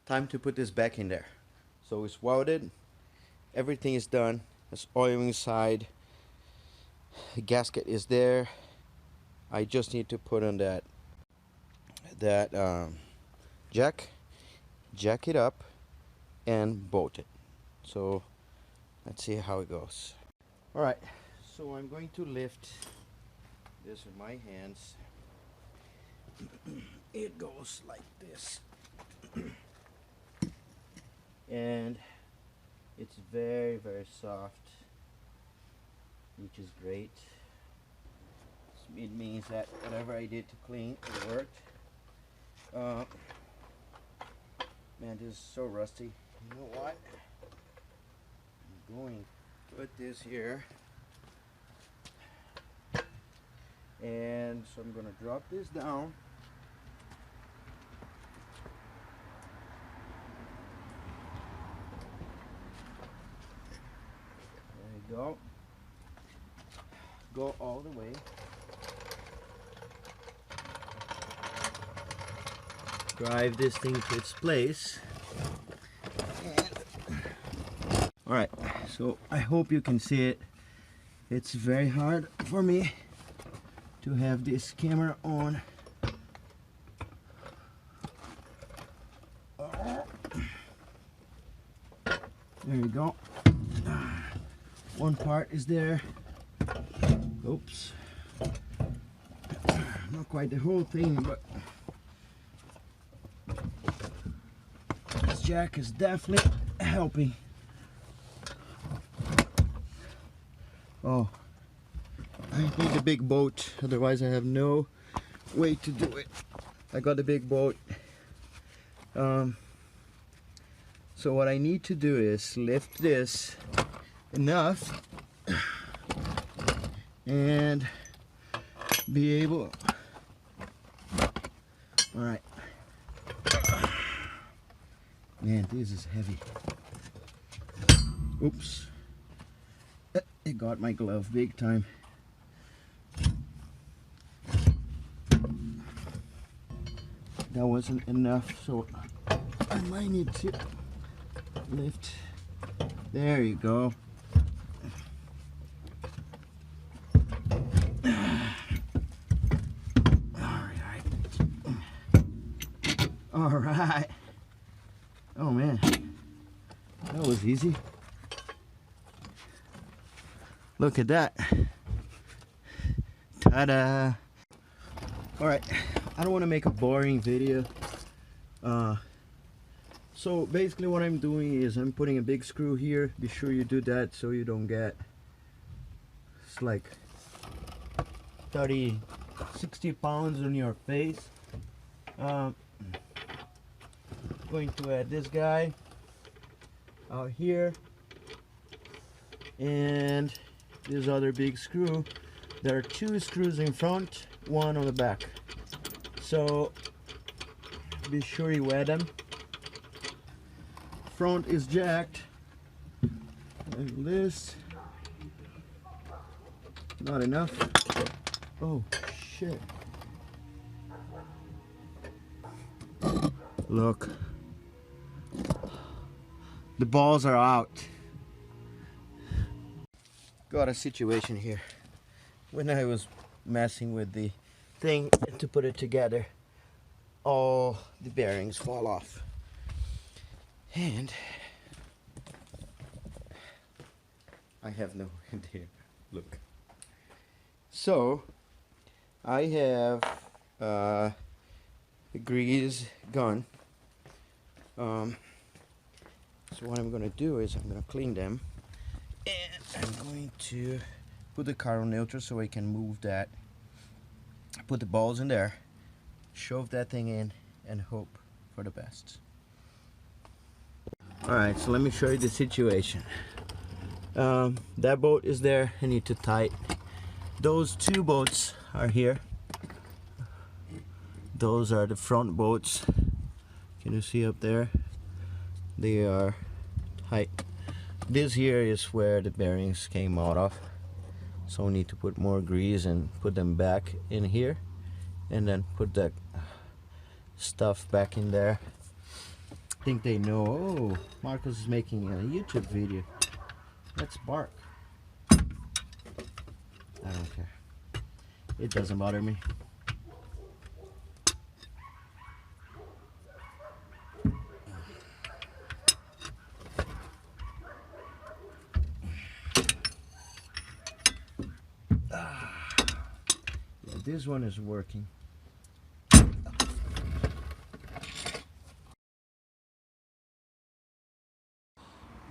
time to put this back in there. So it's welded, everything is done. There's oil inside, the gasket is there. I just need to put on that jack it up and bolt it. So let's see how it goes. Alright, so I'm going to lift this with my hands. It goes like this. And it's very, very soft, which is great. It means that whatever I did to clean, it worked. Man, this is so rusty. You know what? I'm going to put this here. And so I'm going to drop this down. There you go. Go all the way. Drive this thing to its place. Alright, so I hope you can see it. It's very hard for me to have this camera on. There you go. One part is there. Oops. Not quite the whole thing, but this jack is definitely helping. Oh, I need a big boat, otherwise I have no way to do it. I got a big boat. So what I need to do is lift this enough and be able. All right. Man, this is heavy. Oops. It got my glove big time. That wasn't enough, so I might need to lift. There you go. All right. Oh man, that was easy. Look at that. Ta-da. All right, I don't want to make a boring video. So basically what I'm doing is I'm putting a big screw here. Be sure you do that so you don't get, it's like 30, 60 pounds on your face. Going to add this guy out here and this other big screw. There are two screws in front, one on the back, so be sure you add them. Front is jacked like this. Not enough. Oh shit, look, the balls are out. Got a situation here. When I was messing with the thing to put it together, all the bearings fall off. And I have no idea. Look. So I have the grease gun. So what I'm gonna do is I'm gonna clean them, and I'm going to put the car on neutral so I can move that, put the balls in there, shove that thing in, and hope for the best. Alright, so let me show you the situation. That bolt is there. I need to tighten. Those two bolts are here. Those are the front bolts. Can you see up there? They are tight. This here is where the bearings came out of. So we need to put more grease and put them back in here, and then put that stuff back in there. think they know, oh, Marcus is making a YouTube video. Let's bark. I don't care. It doesn't bother me. Yeah, this one is working.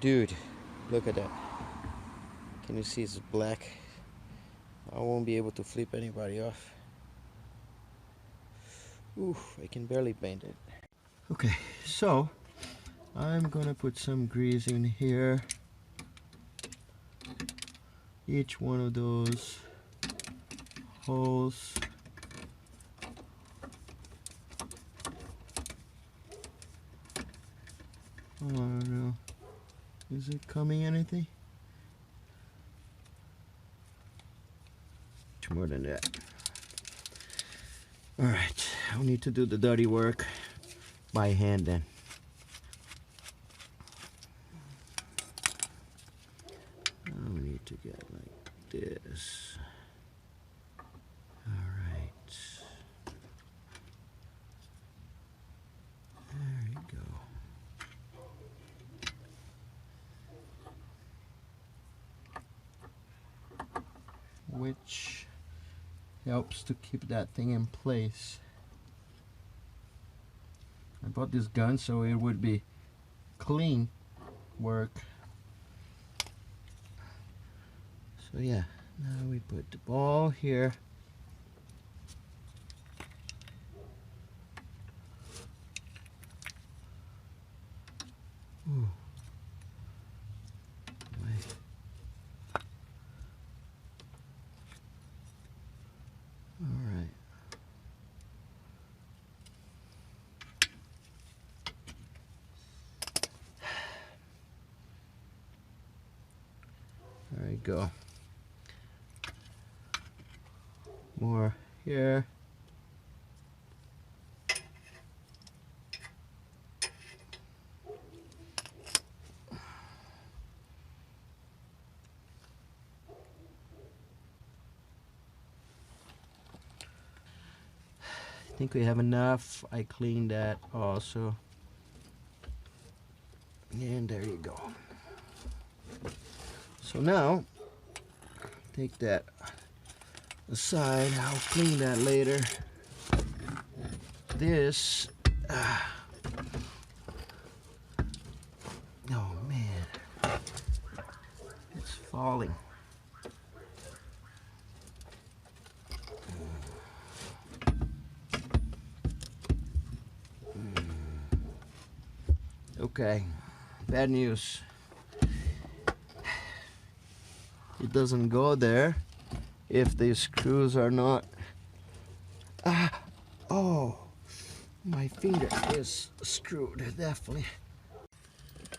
Dude, look at that. Can you see it's black? I won't be able to flip anybody off. Oof, I can barely paint it. Okay, so I'm gonna put some grease in here. Each one of those holes. Oh, I don't know. Is it coming anything? Much more than that. Alright, I'll need to do the dirty work by hand then. I need to get like this. Alright. There you go. Which helps to keep that thing in place. I bought this gun so it would be clean work. So yeah, now we put the ball here. Ooh. Alright. There you go. More here. I think we have enough. I cleaned that also. And there you go. So now, take that aside. I'll clean that later. This, oh man, it's falling. Okay, bad news. It doesn't go there if the screws are not. Oh, my finger is screwed, definitely.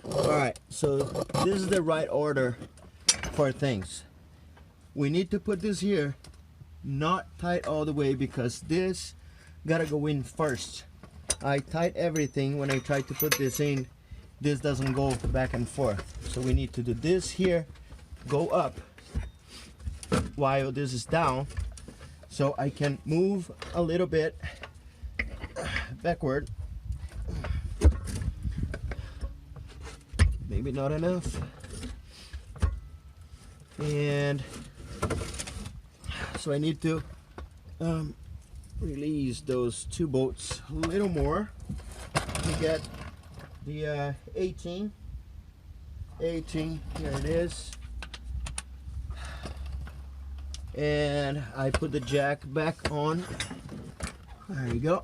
Alright, so this is the right order for things. We need to put this here, not tight all the way, because this gotta go in first. I tight everything when I try to put this in. This doesn't go back and forth. So we need to do this here, go up while this is down, so I can move a little bit backward. Maybe not enough. And so I need to release those two bolts a little more to get the 18. Here it is. And I put the jack back on. There you go.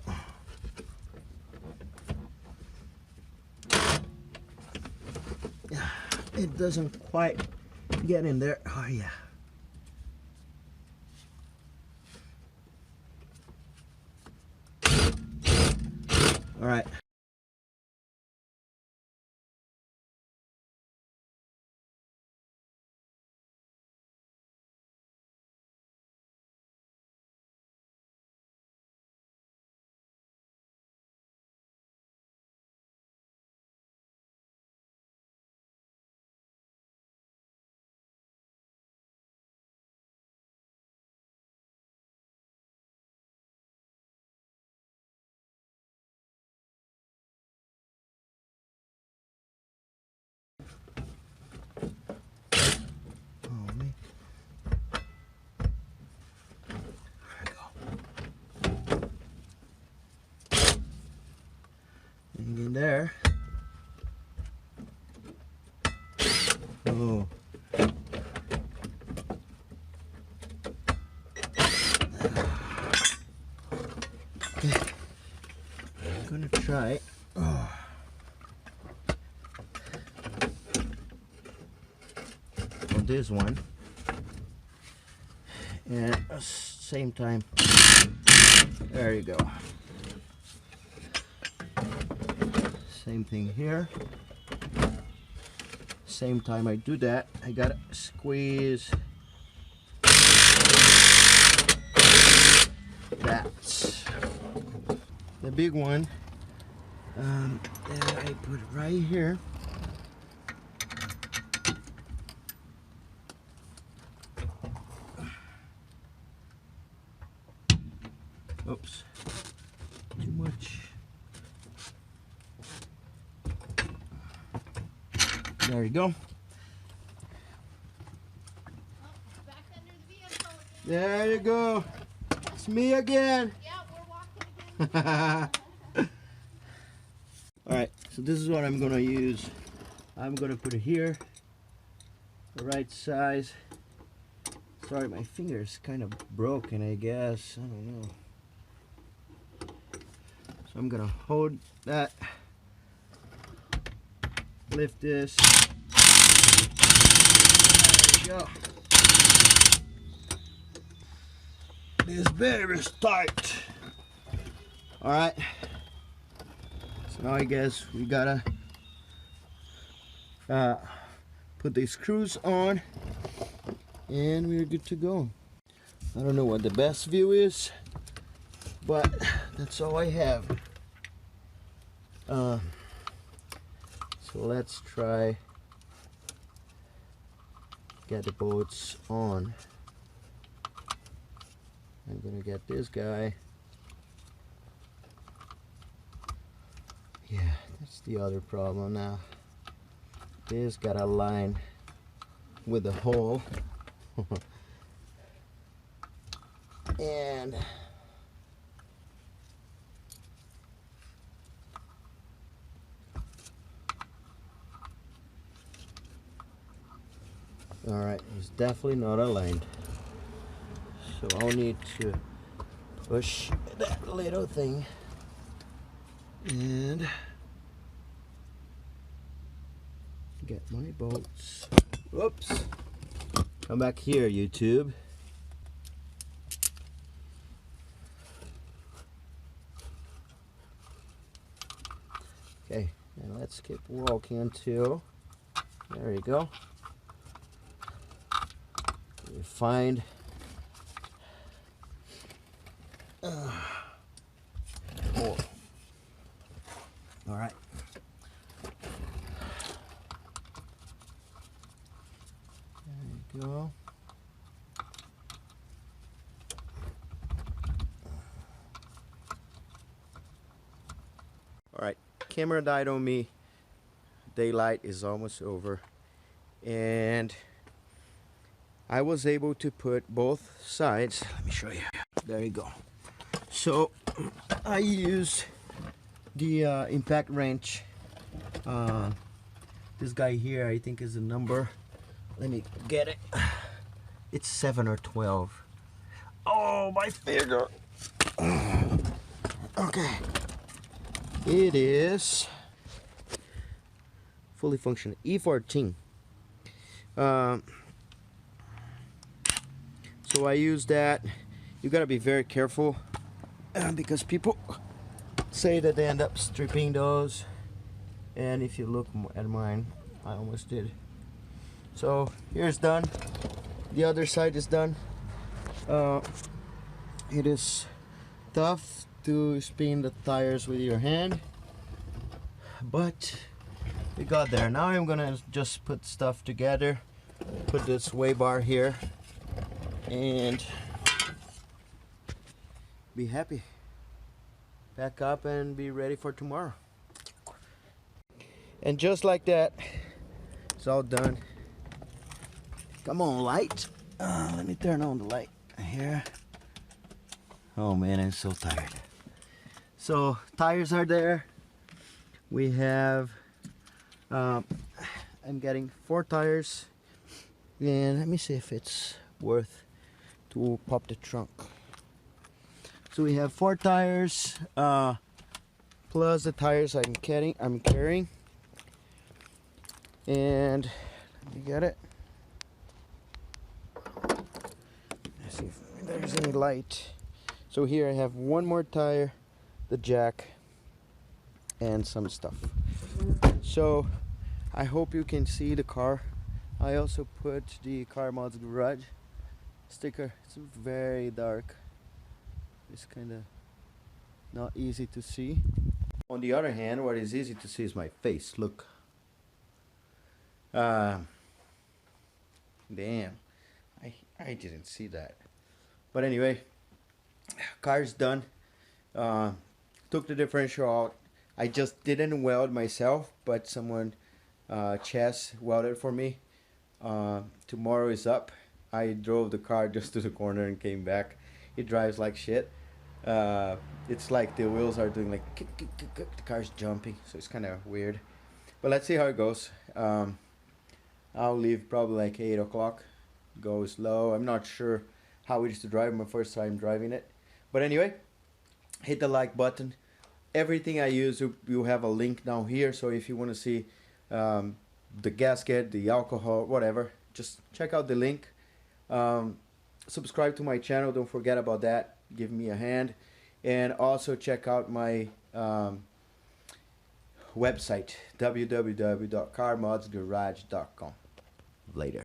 It doesn't quite get in there. Oh yeah. All right. no. Okay. I'm gonna try. Oh. On this one, and at the same time, there you go. Same thing here. Same time I do that, I gotta squeeze that. The big one that I put right here. Oops, too much. There you go. Back under the vehicle again. There you go. It's me again. Yeah, we're walking again. Alright, so this is what I'm gonna use. I'm gonna put it here, the right size. Sorry, my finger's kind of broken, I guess. I don't know. So I'm gonna hold that, lift this. There you go. This bear is tight. Alright. So now I guess we gotta put the screws on and we're good to go. I don't know what the best view is, but that's all I have. So let's try get the bolts on. I'm gonna get this guy. Yeah, that's the other problem now. This got a line with the hole. And alright, it's definitely not aligned. So I'll need to push that little thing and get my bolts. Whoops. Come back here, YouTube. Okay, and let's keep walking until, there you go. We find hole. All right. There you go. All right, camera died on me. Daylight is almost over, and I was able to put both sides. Let me show you. There you go. So I used the impact wrench. This guy here, I think, is a number. Let me get it. It's 7 or 12. Oh, my finger. Okay. It is fully functional. E14. So I use that. You gotta be very careful because people say that they end up stripping those, and if you look at mine, I almost did. So here's done. The other side is done. It is tough to spin the tires with your hand, but we got there. Now I'm gonna just put stuff together, put this sway bar here, and be happy. Pack up and be ready for tomorrow. And just like that, it's all done. Come on, light. Let me turn on the light here. Oh man, I'm so tired. So tires are there. We have a I'm getting 4 tires, and let me see if it's worth to pop the trunk. So we have 4 tires plus the tires I'm carrying, and let me get it. Let's see if there's any light. So here I have 1 more tire, the jack, and some stuff. So I hope you can see the car. I also put the Car Mods Garage sticker. It's very dark. It's kind of not easy to see. On the other hand, what is easy to see is my face. Look. Damn. I didn't see that. But anyway, car's done. Took the differential out. I just didn't weld myself, but someone Chess welded for me. Tomorrow is up. I drove the car just to the corner and came back. It drives like shit. It's like the wheels are doing like the car's jumping, so it's kind of weird. But let's see how it goes. I'll leave probably like 8 o'clock. Go slow. I'm not sure how it is to drive. My first time driving it. But anyway, hit the like button. Everything I use, you have a link down here. So if you want to see the gasket, the alcohol, whatever, just check out the link. Subscribe to my channel. Don't forget about that. Give me a hand. And also check out my website, www.carmodsgarage.com. Later.